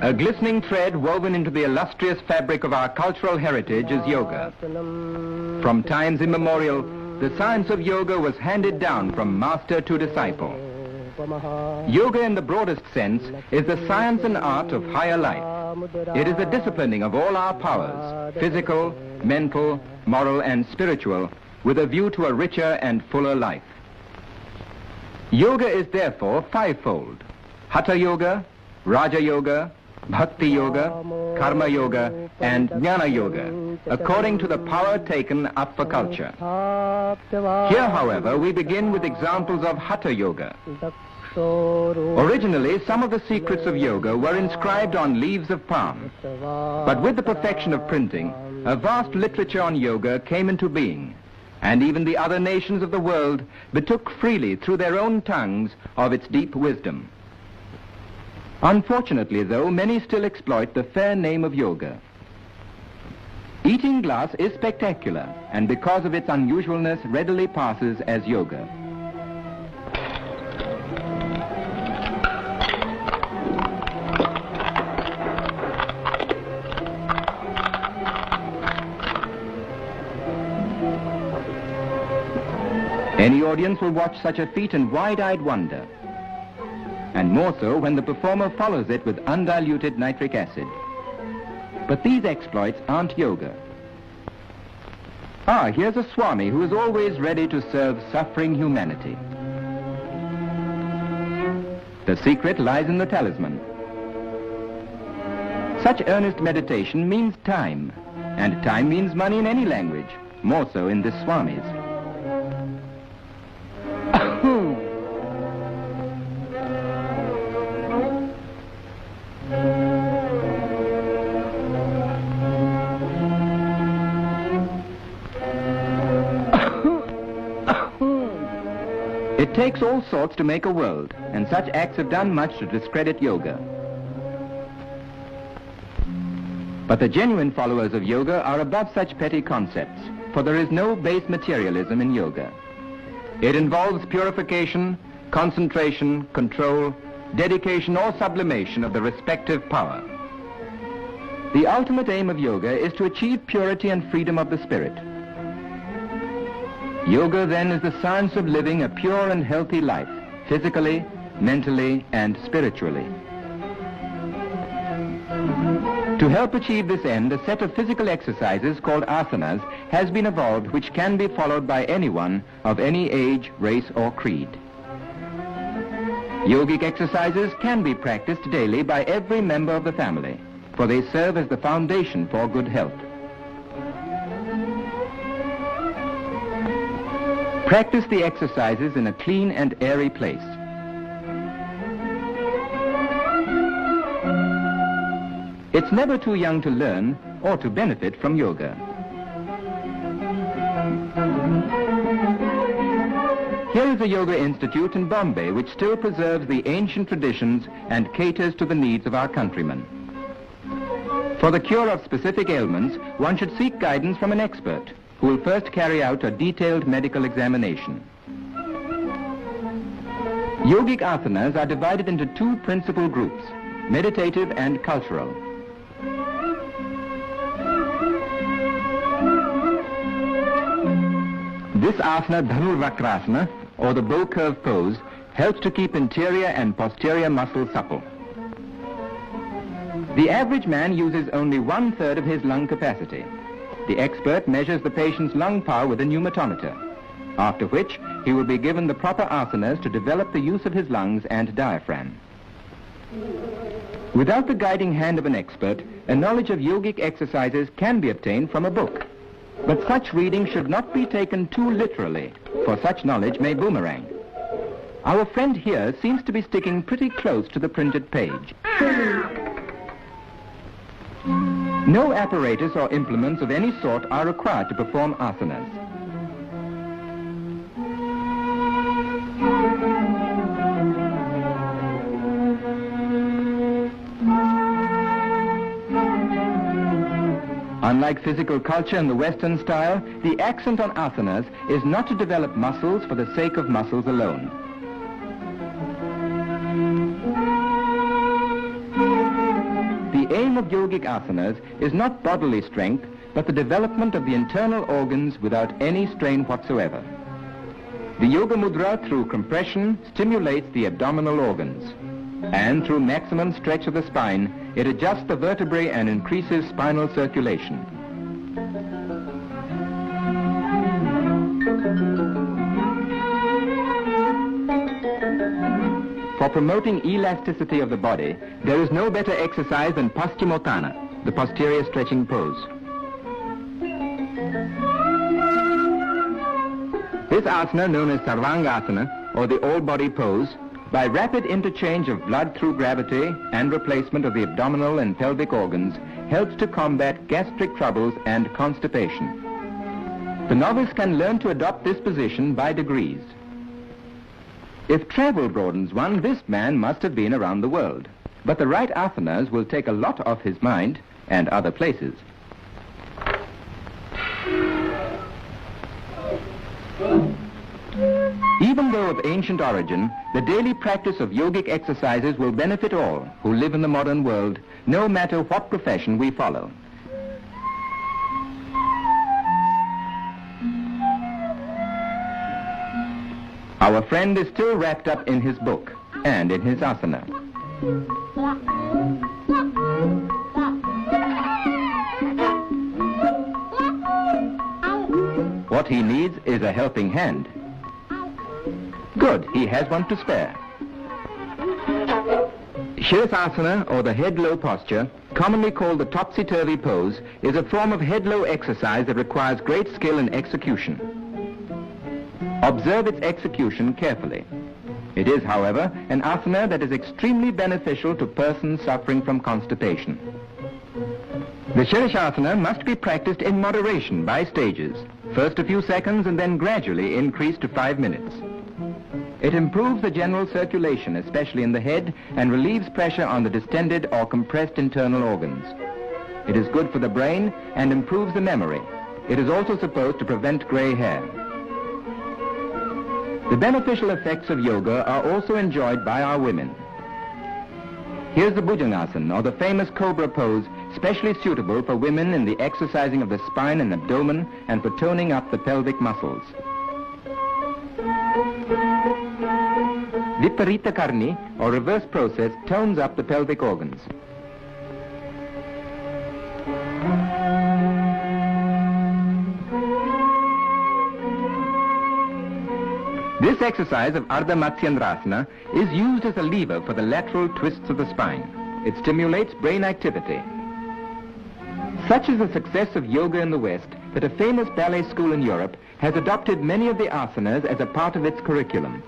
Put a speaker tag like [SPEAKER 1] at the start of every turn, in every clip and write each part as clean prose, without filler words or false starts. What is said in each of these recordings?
[SPEAKER 1] A glistening thread woven into the illustrious fabric of our cultural heritage is yoga. From times immemorial, the science of yoga was handed down from master to disciple. Yoga in the broadest sense is the science and art of higher life. It is the disciplining of all our powers, physical, mental, moral and spiritual, with a view to a richer and fuller life. Yoga is therefore fivefold: Hatha Yoga, Raja Yoga, Bhakti Yoga, Karma Yoga and Jnana Yoga, according to the power taken up for culture. Here, however, we begin with examples of Hatha Yoga. Originally, some of the secrets of yoga were inscribed on leaves of palm. But with the perfection of printing, a vast literature on yoga came into being, and even the other nations of the world betook freely through their own tongues of its deep wisdom. Unfortunately, though, many still exploit the fair name of yoga. Eating glass is spectacular, and because of its unusualness readily passes as yoga. Any audience will watch such a feat in wide-eyed wonder, and more so when the performer follows it with undiluted nitric acid. But these exploits aren't yoga. Here's a Swami who is always ready to serve suffering humanity. The secret lies in the talisman. Such earnest meditation means time, and time means money in any language, more so in this Swami's. It takes all sorts to make a world, and such acts have done much to discredit yoga. But the genuine followers of yoga are above such petty concepts, for there is no base materialism in yoga. It involves purification, concentration, control, dedication or sublimation of the respective power. The ultimate aim of yoga is to achieve purity and freedom of the spirit. Yoga then is the science of living a pure and healthy life, physically, mentally and spiritually. To help achieve this end, a set of physical exercises called asanas has been evolved, which can be followed by anyone of any age, race or creed. Yogic exercises can be practiced daily by every member of the family, for they serve as the foundation for good health. Practice the exercises in a clean and airy place. It's never too young to learn or to benefit from yoga. Here is a yoga institute in Bombay which still preserves the ancient traditions and caters to the needs of our countrymen. For the cure of specific ailments, one should seek guidance from an expert who will first carry out a detailed medical examination. Yogic asanas are divided into two principal groups, meditative and cultural. This asana, Dhanurvakrasana, or the bow curve pose, helps to keep interior and posterior muscles supple. The average man uses only 1/3 of his lung capacity. The expert measures the patient's lung power with a pneumatometer, after which he will be given the proper asanas to develop the use of his lungs and diaphragm. Without the guiding hand of an expert, a knowledge of yogic exercises can be obtained from a book. But such reading should not be taken too literally, for such knowledge may boomerang. Our friend here seems to be sticking pretty close to the printed page. No apparatus or implements of any sort are required to perform asanas. Unlike physical culture in the Western style, the accent on asanas is not to develop muscles for the sake of muscles alone. The aim of yogic asanas is not bodily strength, but the development of the internal organs without any strain whatsoever. The yoga mudra, through compression, stimulates the abdominal organs, and through maximum stretch of the spine, it adjusts the vertebrae and increases spinal circulation. For promoting elasticity of the body, there is no better exercise than Paschimotthana, the posterior stretching pose. This asana, known as Sarvangasana, or the all-body pose, by rapid interchange of blood through gravity and replacement of the abdominal and pelvic organs, helps to combat gastric troubles and constipation. The novice can learn to adopt this position by degrees. If travel broadens one, this man must have been around the world. But the right asanas will take a lot off his mind and other places. Even though of ancient origin, the daily practice of yogic exercises will benefit all who live in the modern world, no matter what profession we follow. Our friend is still wrapped up in his book and in his asana. What he needs is a helping hand. Good, he has one to spare. Shirasasana, or the head-low posture, commonly called the topsy-turvy pose, is a form of head-low exercise that requires great skill and execution. Observe its execution carefully. It is, however, an asana that is extremely beneficial to persons suffering from constipation. The Shirashasana must be practiced in moderation by stages, first a few seconds and then gradually increased to 5 minutes. It improves the general circulation, especially in the head, and relieves pressure on the distended or compressed internal organs. It is good for the brain and improves the memory. It is also supposed to prevent gray hair. The beneficial effects of yoga are also enjoyed by our women. Here's the Bhujangasana, or the famous cobra pose, specially suitable for women in the exercising of the spine and abdomen and for toning up the pelvic muscles. Viparita Karni, or reverse process, tones up the pelvic organs. This exercise of Ardha Matsyendrasana is used as a lever for the lateral twists of the spine. It stimulates brain activity. Such is the success of yoga in the West that a famous ballet school in Europe has adopted many of the asanas as a part of its curriculum.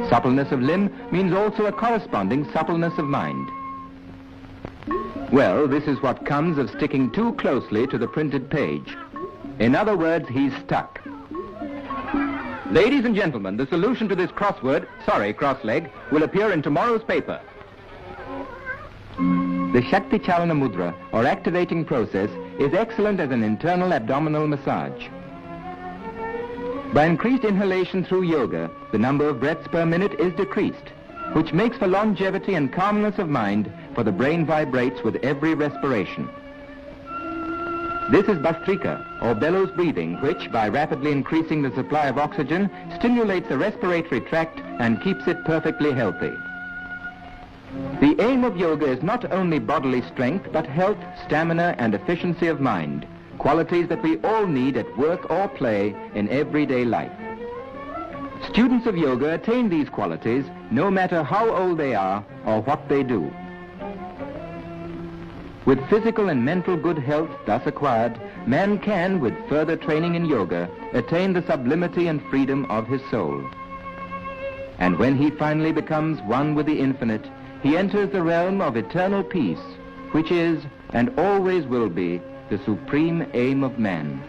[SPEAKER 1] Suppleness of limb means also a corresponding suppleness of mind. Well, this is what comes of sticking too closely to the printed page. In other words, he's stuck. Ladies and gentlemen, the solution to this crossleg, will appear in tomorrow's paper. The Shakti Chalana Mudra, or activating process, is excellent as an internal abdominal massage. By increased inhalation through yoga, the number of breaths per minute is decreased, which makes for longevity and calmness of mind, for the brain vibrates with every respiration. This is Bhastrika, or bellows breathing, which, by rapidly increasing the supply of oxygen, stimulates the respiratory tract and keeps it perfectly healthy. The aim of yoga is not only bodily strength, but health, stamina, and efficiency of mind, qualities that we all need at work or play in everyday life. Students of yoga attain these qualities no matter how old they are or what they do. With physical and mental good health thus acquired, man can, with further training in yoga, attain the sublimity and freedom of his soul. And when he finally becomes one with the infinite, he enters the realm of eternal peace, which is, and always will be, the supreme aim of man.